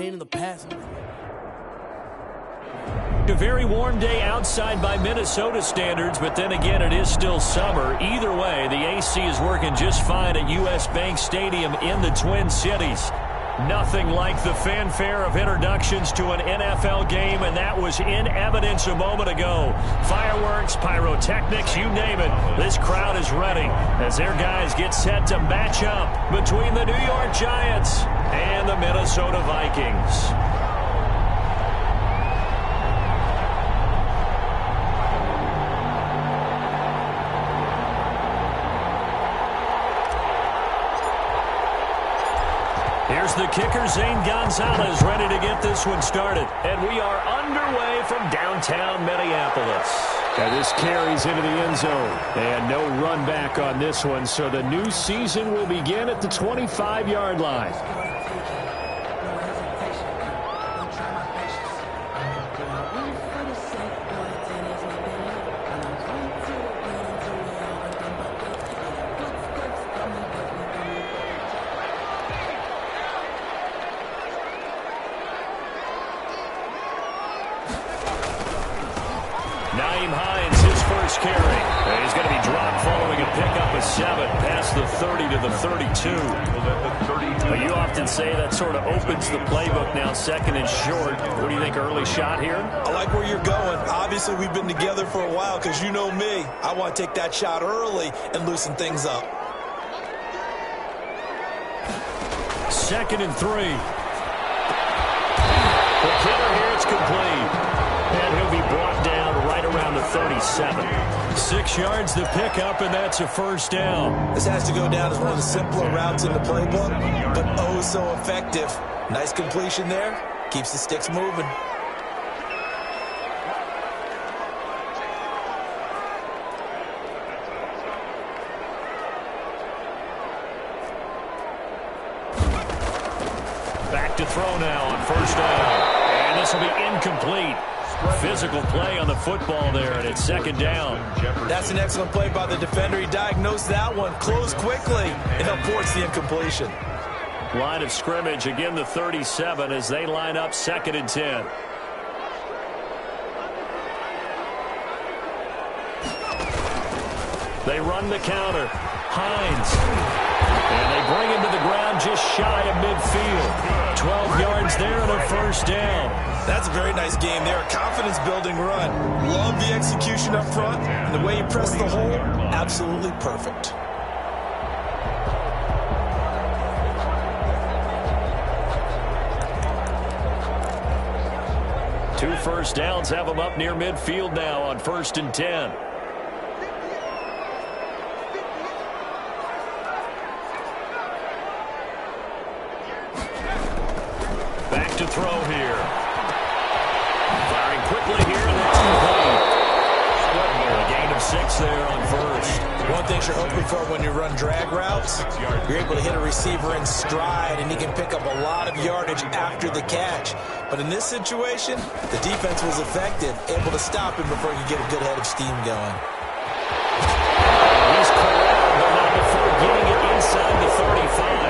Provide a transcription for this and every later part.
pain in the past. A very warm day outside by Minnesota standards, but then again, it is still summer. Either way, the AC is working just fine at U.S. Bank Stadium in the Twin Cities. Nothing like the fanfare of introductions to an NFL game, and that was in evidence a moment ago. Fireworks, pyrotechnics, you name it. This crowd is ready as their guys get set to match up between the New York Giants and the Minnesota Vikings. Here's the kicker, Zane Gonzalez, ready to get this one started. And we are underway from downtown Minneapolis. And this carries into the end zone. And no run back on this one, so the new season will begin at the 25-yard line. Carry. He's going to be dropped following a pickup of 7 past the 30 to the 32. You often say that sort of opens the playbook now, second and short. What do you think, early shot here? I like where you're going. Obviously, we've been together for a while because you know me. I want to take that shot early and loosen things up. 2nd and 3. The killer here, it's complete. And he'll be brought down right around the 37. 6 yards to pick up, and that's a first down. This has to go down as one of the simpler routes in the playbook, but oh so effective. Nice completion there. Keeps the sticks moving. Back to throw now on first down. And this will be incomplete. Physical play on the football there, and it's 2nd down. That's an excellent play by the defender. He diagnosed that one, closed quickly, and aborts the incompletion. Line of scrimmage, again the 37 as they line up 2nd and 10. They run the counter. Hines. And they bring him to the ground just shy of midfield. 12 yards there and a first down. That's a very nice game there. A confidence-building run. Love the execution up front. And the way he pressed the hole, absolutely perfect. Two first downs have them up near midfield now on 1st and 10. Back to throw here. Firing quickly here, and that's complete. A gain of 6 there on first. One thing you're hoping for when you run drag routes, you're able to hit a receiver in stride, and he can pick up a lot of yardage after the catch. But in this situation, the defense was effective, able to stop him before he could get a good head of steam going. He's corralled, but not before getting it inside the 35.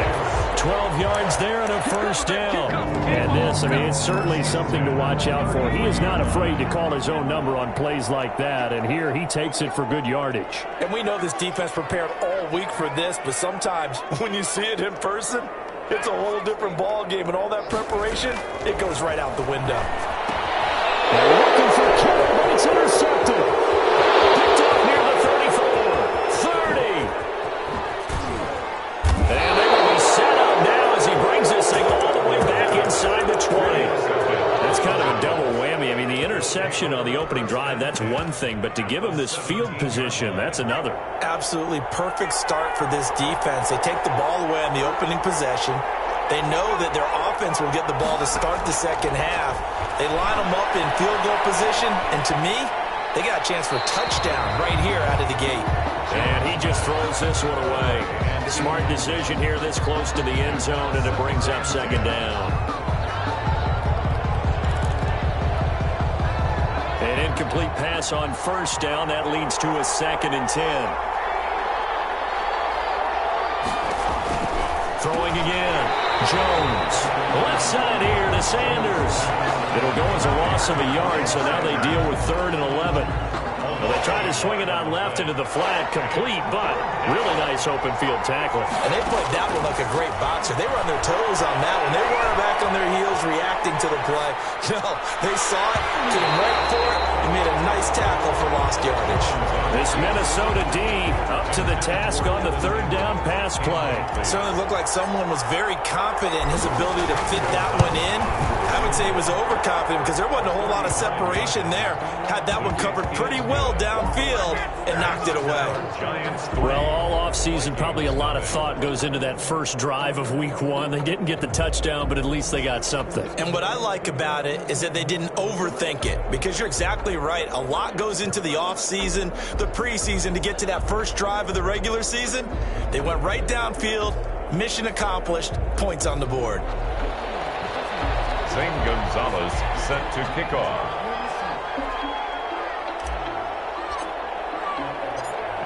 12 yards there and a first down. And this, I mean, it's certainly something to watch out for. He is not afraid to call his own number on plays like that, and here he takes it for good yardage. And we know this defense prepared all week for this, but sometimes when you see it in person, it's a whole different ball game, and all that preparation, it goes right out the window. They're looking for Kittle, but it's intercepted. Picked up near the 34, 30. And they will be set up now as he brings this thing all the way back inside the 20. That's kind of a double whammy. I mean, the interception on the opening drive, that's one thing, but to give him this field position, that's another. Absolutely perfect start for this defense. They take the ball away on the opening possession. They know that their offense will get the ball to start the second half. They line them up in field goal position, and to me, they got a chance for a touchdown right here out of the gate. And he just throws this one away. Smart decision here this close to the end zone, and it brings up 2nd down. An incomplete pass on first down. That leads to a 2nd and 10. Throwing again. Jones. Left side here to Sanders. It'll go as a loss of a yard, so now they deal with 3rd and 11. Well, they tried to swing it out left into the flat, complete, but really nice open field tackle. And they played that one like a great boxer. They were on their toes on that one. They weren't back on their heels reacting to the play. No, they saw it, came right for it, and made a nice tackle for lost yardage. This Minnesota D up to the task on the 3rd down pass play. It certainly looked like someone was very confident in his ability to fit that one in. I would say he was overconfident because there wasn't a whole lot of separation there. Had that one covered pretty well downfield and knocked it away. Well, all offseason, probably a lot of thought goes into that first drive of week 1. They didn't get the touchdown, but at least they got something. And what I like about it is that they didn't overthink it, because you're exactly right. A lot goes into the offseason, the preseason, to get to that first drive of the regular season. They went right downfield, mission accomplished, points on the board. Zane Gonzalez set to kick off.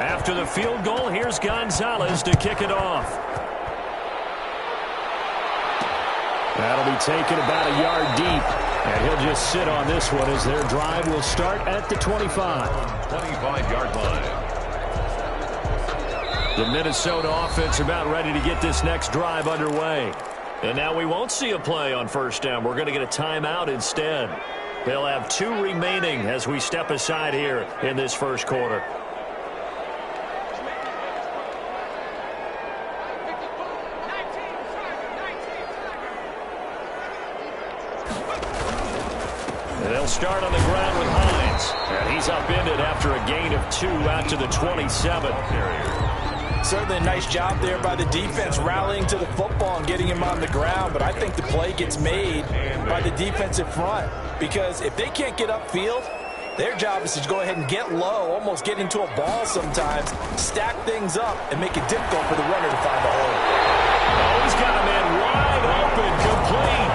After the field goal, here's Gonzalez to kick it off. That'll be taken about a yard deep, and he'll just sit on this one as their drive will start at the 25. 25-yard line. The Minnesota offense about ready to get this next drive underway. And now we won't see a play on 1st down. We're going to get a timeout instead. They'll have 2 remaining as we step aside here in this first quarter. And they'll start on the ground with Hines. And he's upended after a gain of 2 out to the 27. Certainly a nice job there by the defense rallying to the football and getting him on the ground, but I think the play gets made by the defensive front, because if they can't get upfield, their job is to go ahead and get low, almost get into a ball sometimes, stack things up, and make it difficult for the runner to find a hole. Oh, he's got a man wide open, complete.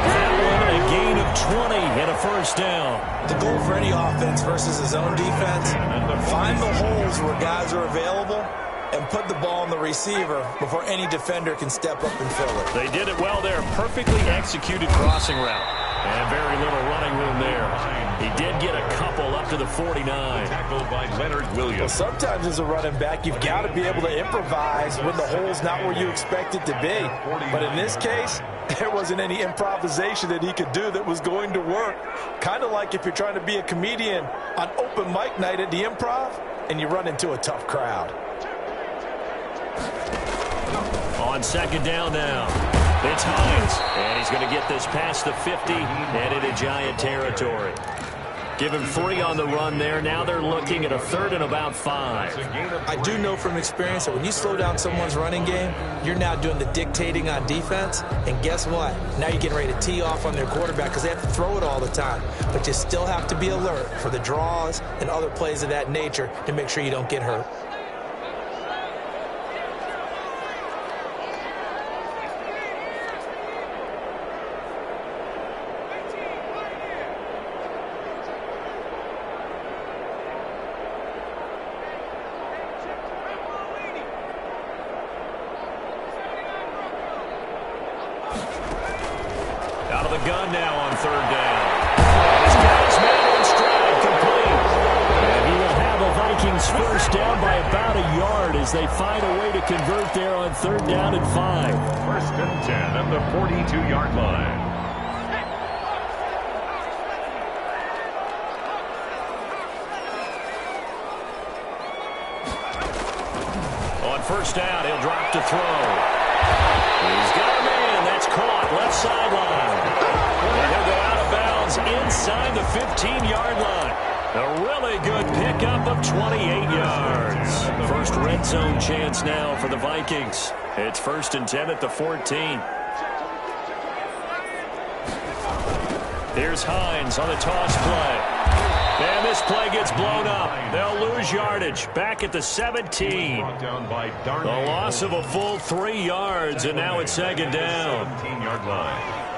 That one, a gain of 20 and a 1st down. The goal for any offense versus his own defense, find the holes where guys are available and put the ball on the receiver before any defender can step up and fill it. They did it well there. Perfectly executed crossing route. And very little running room there. He did get a couple up to the 49. Tackled by Leonard Williams. Well, sometimes as a running back, you've got to be able to improvise when the hole's not where you expect it to be. But in this case, there wasn't any improvisation that he could do that was going to work. Kind of like if you're trying to be a comedian on open mic night at the Improv and you run into a tough crowd. On 2nd down now, it's Hines, and he's going to get this past the 50 and into Giant territory. Give him 3 on the run there. Now they're looking at a 3rd and about 5. I do know from experience that when you slow down someone's running game, you're now doing the dictating on defense, and guess what? Now you're getting ready to tee off on their quarterback because they have to throw it all the time. But you still have to be alert for the draws and other plays of that nature to make sure you don't get hurt. Out of the gun now on 3rd down. He's got his man in stride, complete. And he will have a Vikings 1st down by about a yard as they find a way to convert there on 3rd down and 5. 1st and 10 at the 42-yard line. On 1st down, he'll drop to throw. He's got a man. That's caught left sideline. And he'll go out of bounds inside the 15-yard line. A really good pickup of 28 yards. First red zone chance now for the Vikings. It's 1st and 10 at the 14. Here's Hines on the toss play. And this play gets blown up. They'll lose yardage back at the 17. A loss of a full 3 yards, and now it's 2nd down. 17-yard line.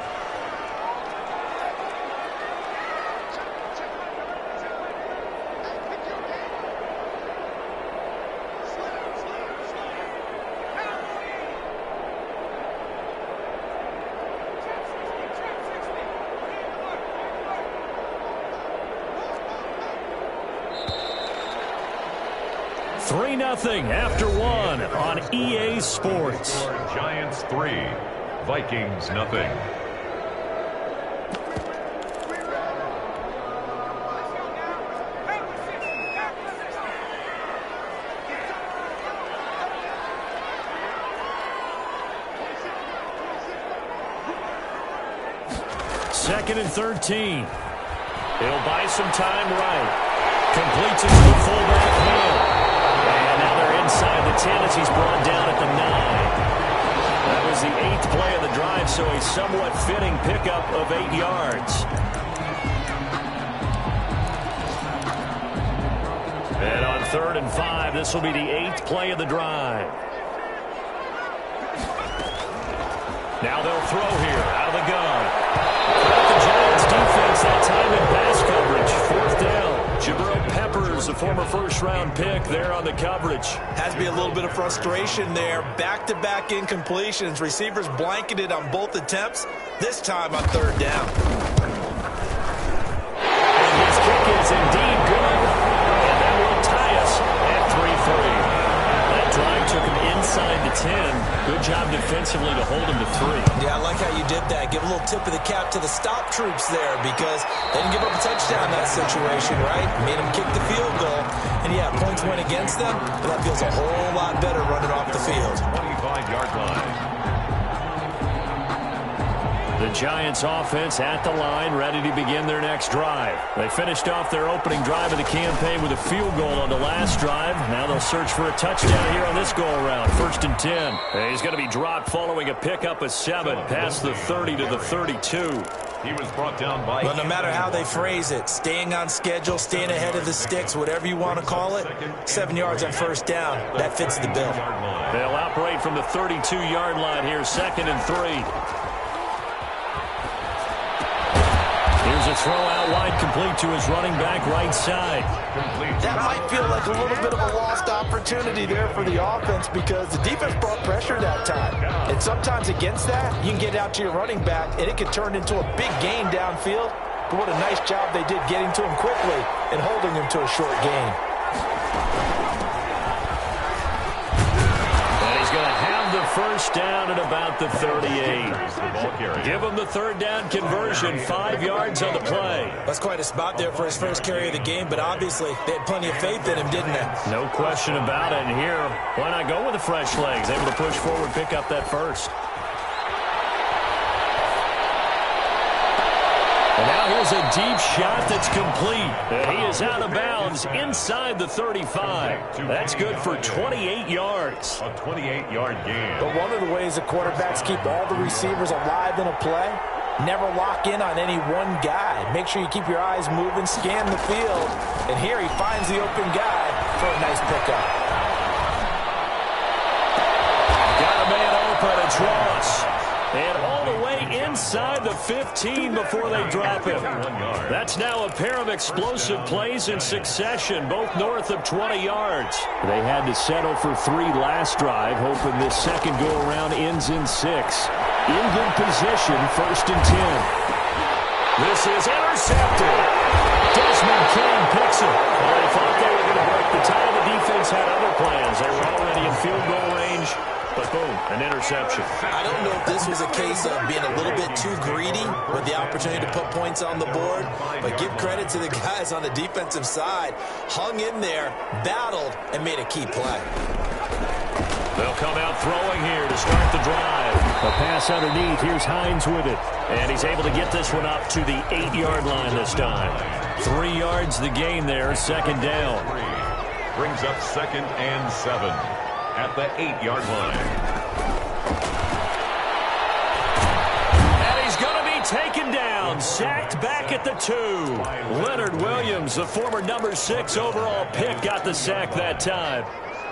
3-0 after one on EA Sports. Giants 3, Vikings nothing. Second and 13. He'll buy some time right. Completes it to the fullback Hill. And now they're inside the 10 as he's brought down at the 9. That was the 8th play of the drive, so a somewhat fitting pickup of 8 yards. And on 3rd and 5, this will be the 8th play of the drive. Now they'll throw here out of the gun. The Giants defense that time in pass coverage. 4th down. Jabril Peppers, the former first-round pick, there on the coverage. Has to be a little bit of frustration there. Back-to-back incompletions. Receivers blanketed on both attempts. This time on 3rd down. And his kick is indeed good. And that will tie us at 3-3. That drive took him inside the 10. Good job defensively to hold him to 3. Yeah, I like how you did that. Give a little tip of the cap to the stop troops there because they didn't give up a touchdown in that situation, right? Made them kick the field goal. And, yeah, points went against them, but that feels a whole lot better running off the field. 25-yard line. The Giants offense at the line, ready to begin their next drive. They finished off their opening drive of the campaign with a field goal on the last drive. Now they'll search for a touchdown here on this go-around. 1st and 10. And he's going to be dropped following a pickup of 7 past the 30 to the 32. He was brought down by... Well, no matter how they phrase it, staying on schedule, staying ahead of the sticks, whatever you want to call it, 7 yards on 1st down, that fits the bill. They'll operate from the 32-yard line here, 2nd and 3. Here's a throw out wide, complete to his running back right side. That might feel like a little bit of a lost opportunity there for the offense because the defense brought pressure that time. And sometimes against that, you can get out to your running back, and it can turn into a big gain downfield. But what a nice job they did getting to him quickly and holding him to a short gain. The 1st down at about the 38. Give him the 3rd down conversion, 5 yards on the play. That's quite a spot there for his first carry of the game, but obviously they had plenty of faith in him, didn't they? No question about it. And here, why not go with the fresh legs? Able to push forward, pick up that 1st. And now here's a deep shot that's complete. He is out of bounds inside the 35. That's good for 28 yards. A 28-yard gain. But one of the ways the quarterbacks keep all the receivers alive in a play, never lock in on any one guy. Make sure you keep your eyes moving, scan the field. And here he finds the open guy for a nice pickup. Got a man open, it's Ross. And all the way inside the 15 before they drop him. That's now a pair of explosive plays in succession, both north of 20 yards. They had to settle for 3 last drive, hoping this second go-around ends in 6. In good position, 1st and 10. This is intercepted. Desmond King picks it. Well, they thought they were going to break the tie. The defense had other plans. They were already in field goal range. But boom, an interception. I don't know if this was a case of being a little bit too greedy with the opportunity to put points on the board, but give credit to the guys on the defensive side. Hung in there, battled, and made a key play. They'll come out throwing here to start the drive. A pass underneath. Here's Hines with it. And he's able to get this one up to the 8-yard line this time. 3 yards the gain there, 2nd down. Brings up 2nd and 7. At the 8-yard line. And he's going to be taken down, sacked back at the 2. Leonard Williams, the former number 6 overall pick, got the sack that time.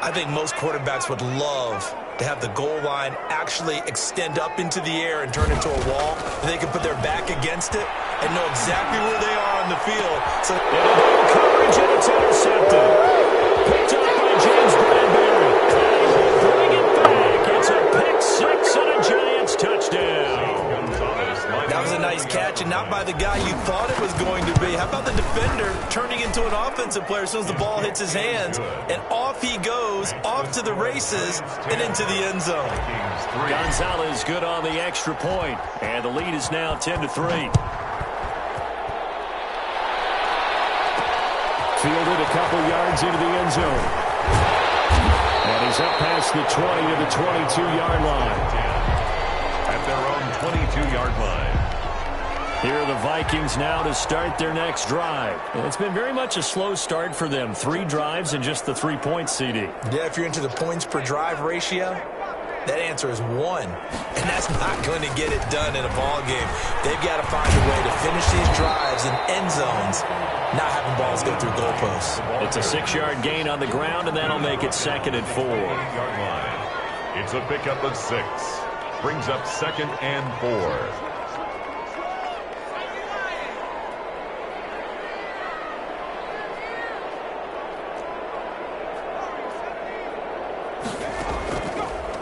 I think most quarterbacks would love to have the goal line actually extend up into the air and turn into a wall. And they can put their back against it and know exactly where they are on the field. So coverage, and it's intercepted. Picked up by James Bradbury. Bring it back. It's a pick 6 and a Giants touchdown. That was a nice catch, and not by the guy you thought it was going to be. How about the defender turning into an offensive player as soon as the ball hits his hands, and off he goes, off to the races, and into the end zone. Gonzalez good on the extra point, and the lead is now 10-3. Fielded a couple yards into the end zone. And he's up past the 20 to the 22-yard line. At their own 22-yard line. Here are the Vikings now to start their next drive. And it's been very much a slow start for them. 3 drives and just the 3-point CD. Yeah, if you're into the points per drive ratio, that answer is 1. And that's not going to get it done in a ball game. They've got to find a way to finish these drives in end zones, not having balls go through goalposts. It's a 6-yard gain on the ground, and that'll make it 2nd and 4. It's a pickup of 6. Brings up 2nd and 4.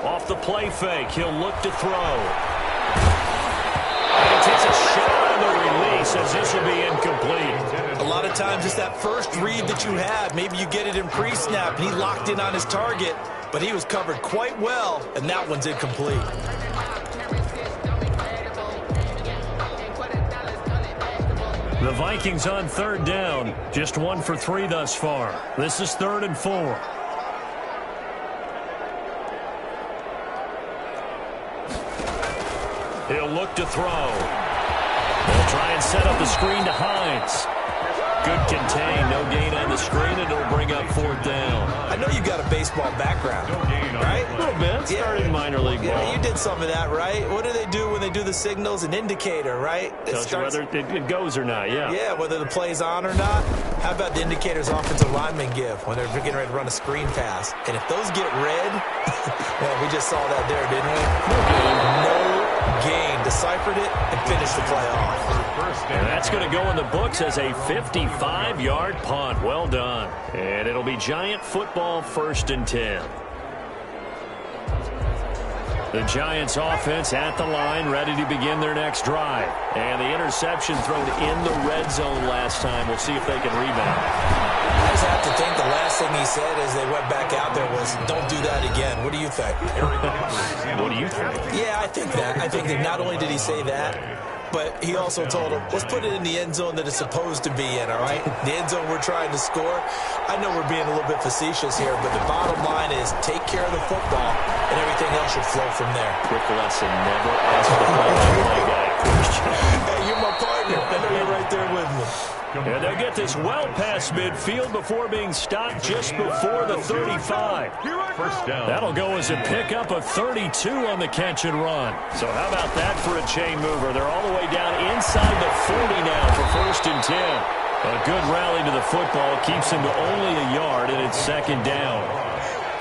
Off the play fake, he'll look to throw. And he takes a shot on the release as this will be incomplete. A lot of times it's that first read that you have. Maybe you get it in pre-snap, and he locked in on his target, but he was covered quite well, and that one's incomplete. The Vikings on 3rd down, just 1 for 3 thus far. This is 3rd and 4. He'll look to throw. They'll try and set up the screen to Hines. Good contain, no gain on the screen, and it'll bring up 4th down. I know you got a baseball background, right? A little bit. Started minor league ball. Yeah, you did some of that, right? What do they do when they do the signals? An indicator, right? Tells you whether it goes or not, yeah. Yeah, whether the play's on or not. How about the indicators offensive linemen give when they're getting ready to run a screen pass? And if those get red, well, we just saw that there, didn't we? No gain. Deciphered it and finished the play off. And that's going to go in the books as a 55-yard punt. Well done. And it'll be Giant football, 1st and 10. The Giants offense at the line, ready to begin their next drive. And the interception thrown in the red zone last time. We'll see if they can rebound. I just have to think the last thing he said as they went back out there was, don't do that again. What do you think? What do you think? Yeah, I think that. I think that not only did he say that, but he also told him, let's put it in the end zone that it's supposed to be in, all right? The end zone we're trying to score. I know we're being a little bit facetious here, but the bottom line is take care of the football, and everything else should flow from there. Quick lesson, never ask the play guy question. Hey, you're my partner. I know you're right there with me. And they'll get this well past midfield before being stopped just before the 35. 1st down. That'll go as a pickup of 32 on the catch and run. So how about that for a chain mover? They're all the way down inside the 40 now for 1st and 10. A good rally to the football keeps him to only a yard, and it's 2nd down.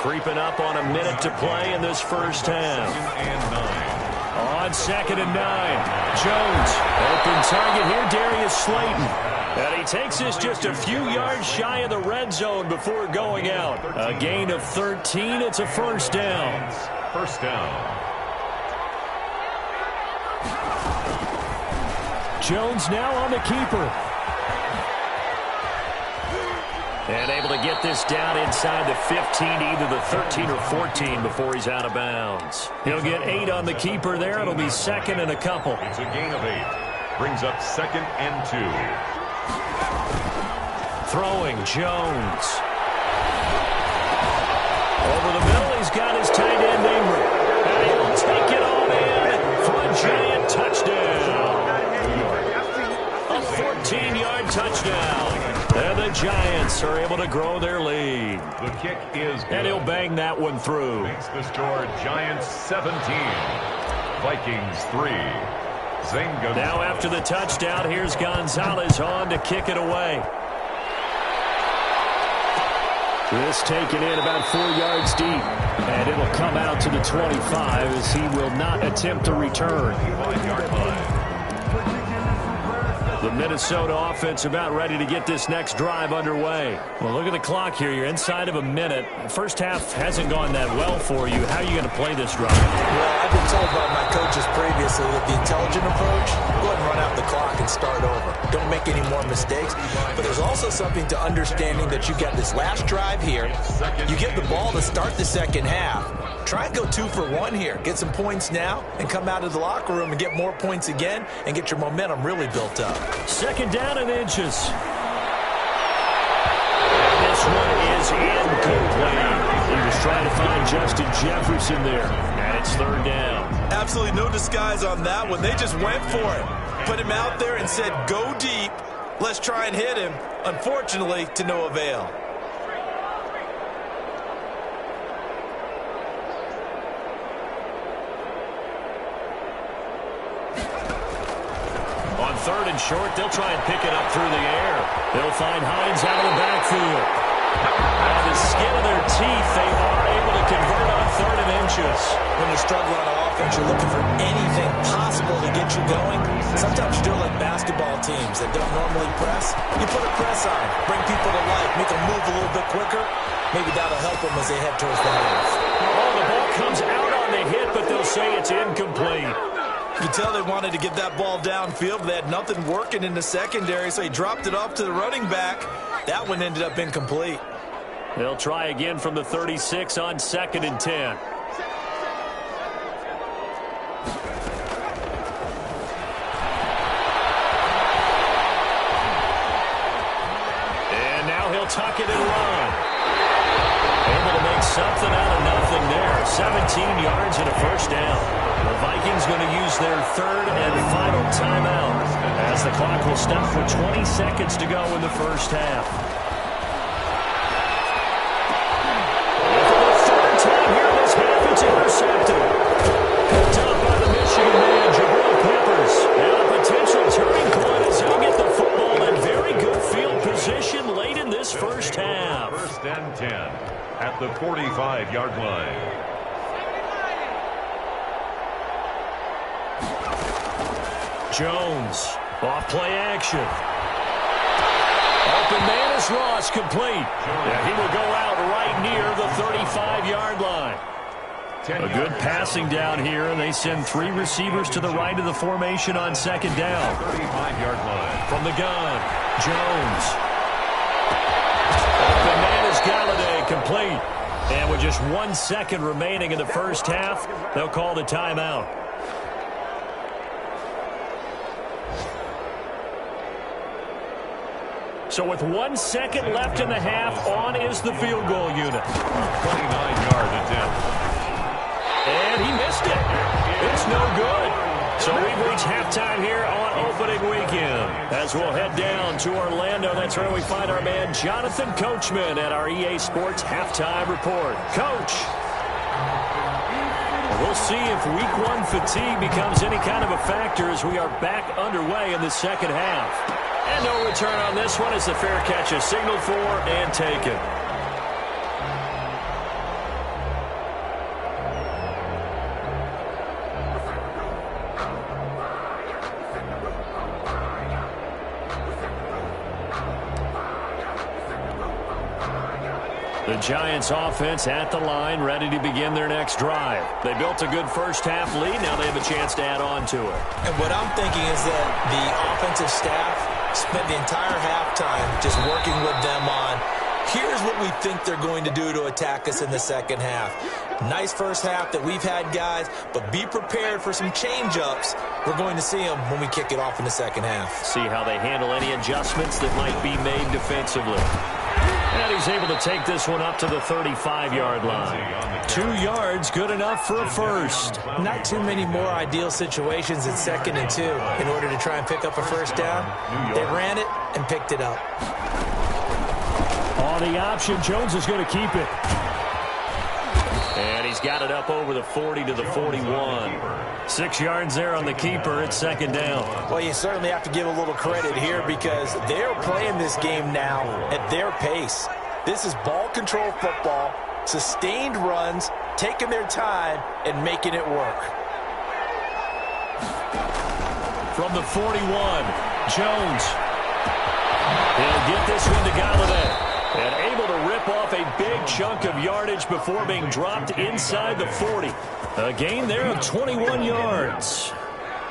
Creeping up on a minute to play in this first half. 2nd and 9. On 2nd and 9, Jones. Open target here, Darius Slayton. And he takes this just a few yards shy of the red zone before going out. A gain of 13. It's a 1st down. 1st down. Jones now on the keeper. And able to get this down inside the 15, either the 13 or 14 before he's out of bounds. He'll get 8 on the keeper there. It'll be 2nd and a couple. It's a gain of 8. Brings up 2nd and 2. Throwing, Jones. Over the middle, he's got his tight end, Ingram. And he'll take it on in for a Giant touchdown. A 14-yard touchdown. And the Giants are able to grow their lead. The kick is good. And he'll bang that one through. Makes the score Giants 17. Vikings 3. Zenga. Now after the touchdown, here's Gonzalez on to kick it away. This taken in about 4 yards deep. And it'll come out to the 25 as he will not attempt to return. 5-yard line. The Minnesota offense about ready to get this next drive underway. Well, look at the clock here. You're inside of a minute. First half hasn't gone that well for you. How are you going to play this drive? Well, I've been told by my coaches previously that the intelligent approach, go ahead and run out the clock and start over. Don't make any more mistakes. But there's also something to understanding that you've got this last drive here. You get the ball to start the second half. Try and go 2 for 1 here. Get some points now and come out of the locker room and get more points again and get your momentum really built up. Second down and inches. This one is incomplete. He was trying to find Justin Jefferson there. And it's third down. Absolutely no disguise on that one. They just went for it. Put him out there and said, go deep. Let's try and hit him. Unfortunately, to no avail. On third and short, they'll try and pick it up through the air. They'll find Hines out of the backfield. By the skin of their teeth, they are able to convert on third and inches. When you struggle on offense, you're looking for anything possible to get you going. Sometimes you're like basketball teams that don't normally press. You put a press on, bring people to life, make them move a little bit quicker. Maybe that'll help them as they head towards the half. Oh, the ball comes out on the hit, but they'll say it's incomplete. You can tell they wanted to get that ball downfield, but they had nothing working in the secondary, so he dropped it off to the running back. That one ended up incomplete. They'll try again from the 36 on 2nd and 10. And now he'll tuck it and run. Able to make something out of nothing there. 17 yards and a first down. The Vikings going to use their third and final timeout as the clock will stop for 20 seconds to go in the first half. For the third time here this half, it's intercepted. Picked up by the Michigan man, Jabril Peppers. And a potential turning point as he'll get the football in very good field position late in this first half. First and 10 at the 45-yard line. Jones, off play action. Open man is Ross, complete. And he will go out right near the 35-yard line. A good passing down here, and they send 3 receivers to the right of the formation on second down. 35-yard line. From the gun, Jones. Open man is Galladay, complete. And with just 1 second remaining in the first half, they'll call the timeout. So with 1 second left in the half, on is the field goal unit. 29-yard attempt. And he missed it. It's no good. So we've reached halftime here on opening weekend. As we'll head down to Orlando, that's where we find our man Jonathan Coachman at our EA Sports Halftime Report. Coach, we'll see if Week 1 fatigue becomes any kind of a factor as we are back underway in the second half. And no return on this one as the fair catch is signaled for and taken. The Giants offense at the line, ready to begin their next drive. They built a good first half lead. Now they have a chance to add on to it. And what I'm thinking is that the offensive staff spent the entire halftime just working with them on, here's what we think they're going to do to attack us in the second half. Nice first half that we've had, guys, but be prepared for some change-ups. We're going to see them when we kick it off in the second half. See how they handle any adjustments that might be made defensively. And he's able to take this one up to the 35-yard line. 2 yards, good enough for a first. Not too many more ideal situations at 2nd and 2 in order to try and pick up a first down. They ran it and picked it up. On the option, Jones is going to keep it. And he's got it up over the 40 to the 41. 6 yards there on the keeper. It's second down. Well, you certainly have to give a little credit here because they're playing this game now at their pace. This is ball control football, sustained runs, taking their time and making it work. From the 41, Jones. He'll get this one to Galladay. And able to rip off a big chunk of yardage before being dropped inside the 40. A gain there of 21 yards.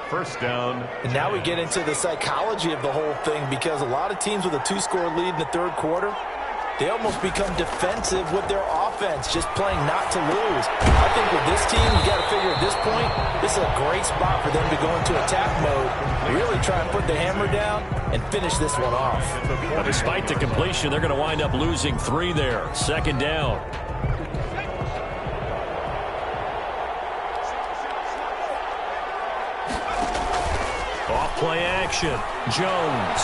First down. And now we get into the psychology of the whole thing, because a lot of teams with a 2-score lead in the third quarter, they almost become defensive with their offense, just playing not to lose. I think with this team, you got to figure at this point, this is a great spot for them to go into attack mode, really try and put the hammer down and finish this one off. But despite the completion, they're going to wind up losing 3 there. Second down. Off play action. Jones.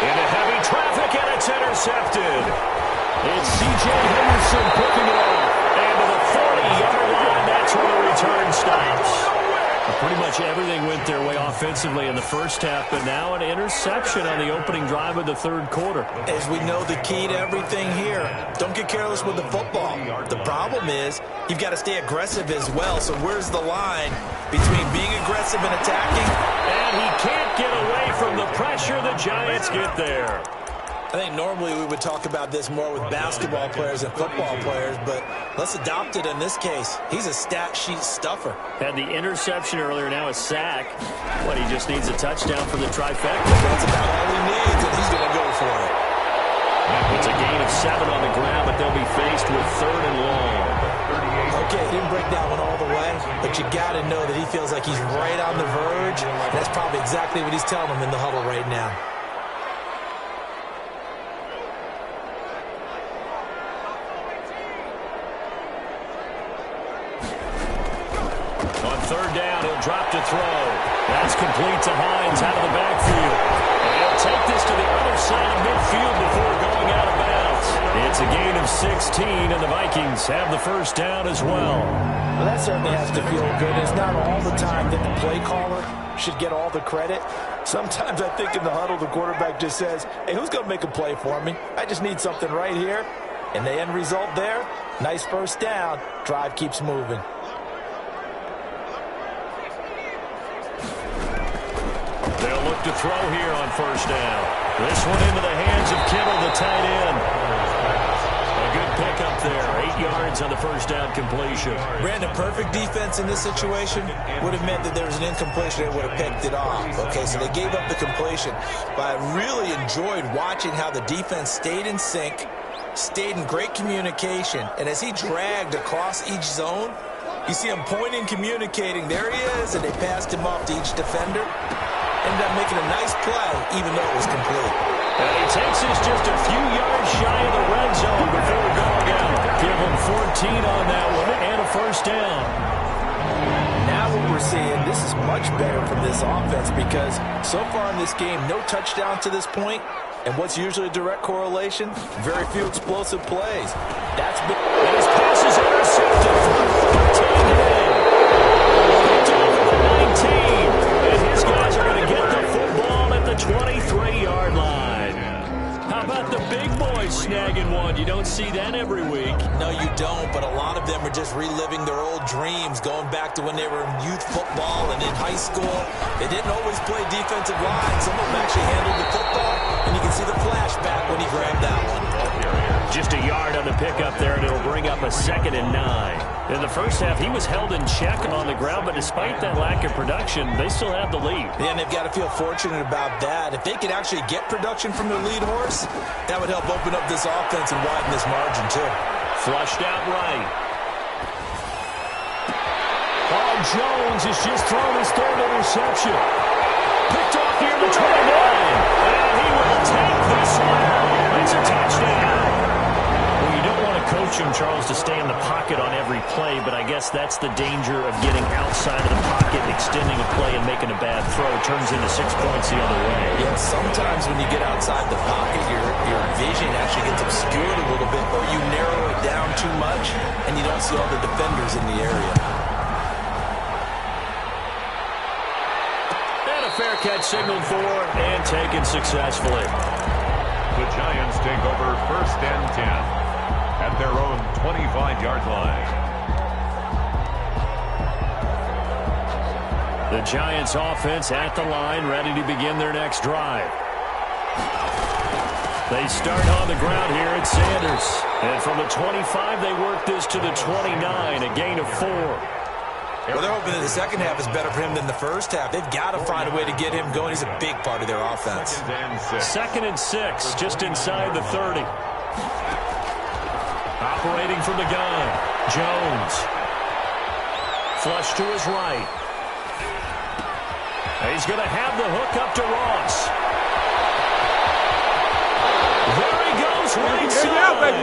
Into heavy traffic, and it's intercepted. It's C.J. Henderson picking it off. And to the 40-yard line, that's where the return stops. Pretty much everything went their way offensively in the first half, but now an interception on the opening drive of the third quarter. As we know, the key to everything here, don't get careless with the football. The problem is you've got to stay aggressive as well. So where's the line between being aggressive and attacking? And he can't get away from the pressure. The Giants get there. I think normally we would talk about this more with basketball players and football players, but let's adopt it in this case. He's a stat sheet stuffer. Had the interception earlier, now a sack. But he just needs a touchdown for the trifecta. That's about all he needs, and he's going to go for it. It's a gain of 7 on the ground, but they'll be faced with 3rd and long. Okay, didn't break that one all the way, but you got to know that he feels like he's right on the verge. And that's probably exactly what he's telling him in the huddle right now. Third down, he'll drop to throw. That's complete to Hines out of the backfield. And he'll take this to the other side of midfield before going out of bounds. It's a gain of 16, and the Vikings have the first down as well. Well, that certainly has to feel good. It's not all the time that the play caller should get all the credit. Sometimes I think in the huddle, the quarterback just says, hey, who's going to make a play for me? I just need something right here. And the end result there, nice first down. Drive keeps moving. They'll look to throw here on first down. This one into the hands of Kittle, the tight end. A good pickup there. 8 yards on the first down completion. Brandon, perfect defense in this situation would have meant that there was an incompletion. They would have picked it off. Okay, so they gave up the completion. But I really enjoyed watching how the defense stayed in sync, stayed in great communication. And as he dragged across each zone, you see him pointing, communicating. There he is, and they passed him off to each defender. Ended up making a nice play, even though it was complete. And he takes this just a few yards shy of the red zone before going out. Give him 14 on that one and a first down. Now what we're seeing, this is much better from this offense, because so far in this game, no touchdown to this point. And what's usually a direct correlation? Very few explosive plays. That's been... And his pass is intercepted. Taken in. Picked off at the 19. And his guys are going to get the football at the 23-yard line. How about the big boys snagging one? You don't see that every week. No, you don't, but a lot of them are just reliving their old dreams, going back to when they were in youth football and in high school. They didn't always play defensive line. Some of them actually handled the football, and you can see the flashback when he grabbed that one. Just a yard on the pickup there, and it'll bring up a 2nd and 9. In the first half, he was held in check on the ground, but despite that lack of production, they still have the lead. Yeah, and they've got to feel fortunate about that. If they could actually get production from their lead horse, that would help open up this offense and widen this margin, too. Flushed out right. Oh, Jones has just thrown his 3rd interception. Picked off near the 29. And he will take this one. It's a touchdown. Well, you don't want to coach him, Charles, to stay in the pocket on every play, but I guess that's the danger of getting outside of the pocket, extending a play, and making a bad throw. It turns into 6 points the other way. Yeah, sometimes when you get outside the pocket, your vision actually gets obscured a little bit, or you narrow it down too much, and you don't see all the defenders in the area. And a fair catch signaled for and taken successfully. The Giants take over 1st and 10 at their own 25-yard line. The Giants offense at the line, ready to begin their next drive. They start on the ground here at Sanders. And from the 25, they work this to the 29, a gain of 4. Well, they're hoping that the second half is better for him than the first half. They've got to find a way to get him going. He's a big part of their offense. 2nd and 6, just inside the 30. Operating from the gun, Jones. Flush to his right. He's going to have the hook up to Ross. There he goes, right side.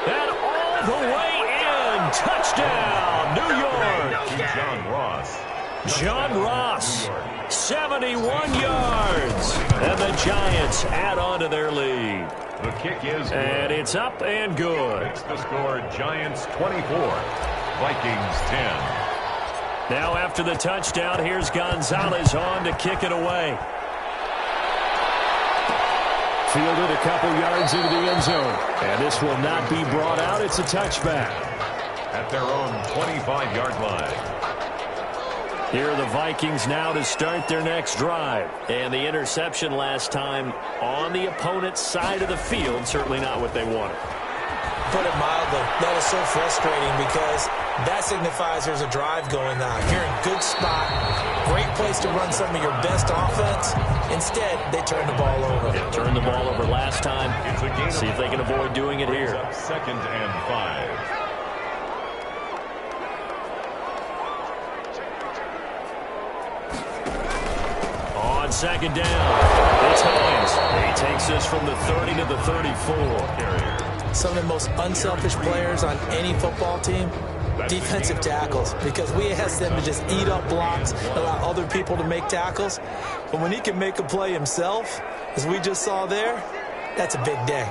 And all the way in. Touchdown, New York. John Ross, 71 yards. And the Giants add on to their lead. The kick is good. And it's up and good. Makes the score Giants 24, Vikings 10. Now after the touchdown, here's Gonzalez on to kick it away. Fielded a couple yards into the end zone. And this will not be brought out. It's a touchback. At their own 25-yard line. Here are the Vikings now to start their next drive. And the interception last time on the opponent's side of the field. Certainly not what they wanted. Put it mildly, that is so frustrating because that signifies there's a drive going on. You're in a good spot, great place to run some of your best offense. Instead, they turn the ball over. They turned the ball over last time. See if they can avoid doing it here. 2nd and 5. On 2nd down, it's Hines. He takes this from the 30 to the 34. Some of the most unselfish players on any football team, defensive tackles, because we ask them to just eat up blocks, allow other people to make tackles. But when he can make a play himself, as we just saw there, that's a big day.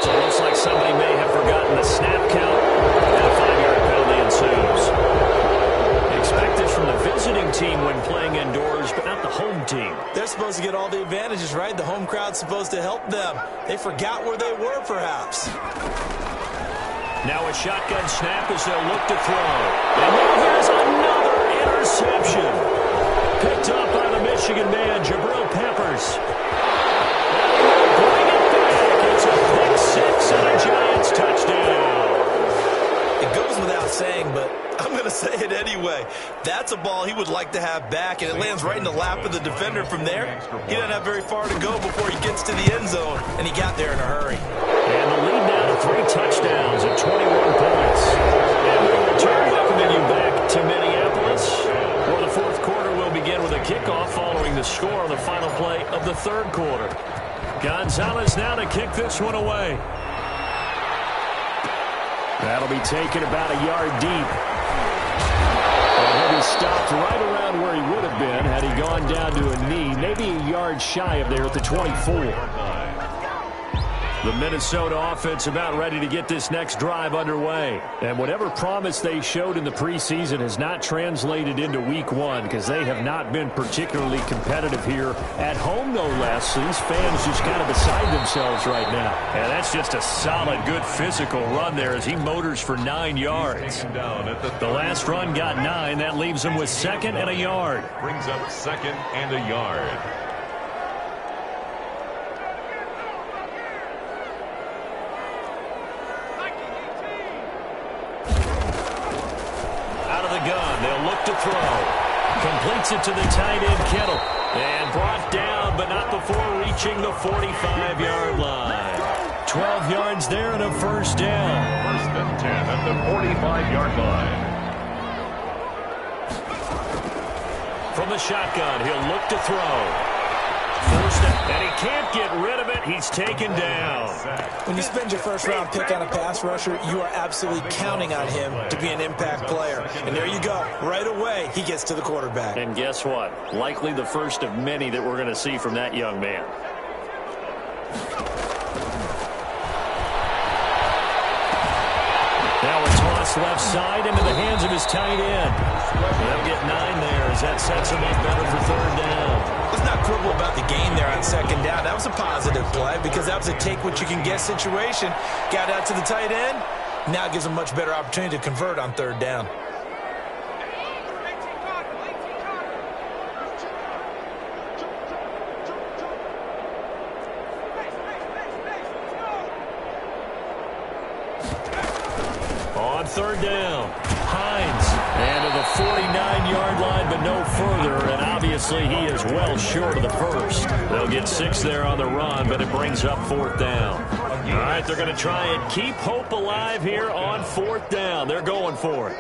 So it looks like somebody may have forgotten the snap count, and a 5-yard penalty ensues. Expect this from the visiting team when playing indoors, but not the home team. They're supposed to get all the advantages, right? The home crowd's supposed to help them. They forgot where they were, perhaps. Now a shotgun snap as they'll look to throw. And now here's another interception. Picked up by the Michigan man, Jabril Peppers. Bring it back. It's a pick 6 and a Giants touchdown. It goes without saying, but I'm going to say it anyway. That's a ball he would like to have back, and it lands right in the lap of the defender from there. He doesn't have very far to go before he gets to the end zone, and he got there in a hurry. And the lead now to 3 touchdowns at 21 points. And we return, welcoming you back to Minneapolis, where the 4th quarter will begin with a kickoff following the score on the final play of the 3rd quarter. Gonzalez now to kick this one away. That'll be taken about a yard deep. And he'll be stopped right around where he would have been had he gone down to a knee, maybe a yard shy of there at the 24. The Minnesota offense about ready to get this next drive underway. And whatever promise they showed in the preseason has not translated into week 1 because they have not been particularly competitive here at home, no less. So these fans just kind of beside themselves right now. And that's just a solid, good physical run there as he motors for 9 yards. The last run got 9. That leaves him with 2nd and a yard. Brings up 2nd and a yard. To throw. Completes it to the tight end, Kittle. And brought down, but not before reaching the 45-yard line. 12 yards there and a first down. 1st and 10 at the 45-yard line. From the shotgun, he'll look to throw. First down, and he can't get rid of it. He's taken down. When you spend your first-round pick on a pass rusher, you are absolutely counting on him to be an impact player. And there you go. Right away, he gets to the quarterback. And guess what? Likely the first of many that we're going to see from that young man. Now a toss pass left side into the hands of his tight end. They'll get 9 there as that sets him up better for third down. Let's not quibble about the gain there on second down. That was a positive play because that was a take-what-you-can-get situation. Got out to the tight end. Now gives him a much better opportunity to convert on third down. On third down, Hines. And to the 49-yard line, but no further. And obviously he is well short of the first. They'll get 6 there on the run, but it brings up fourth down. All right, they're going to try and keep hope alive here on fourth down. They're going for it.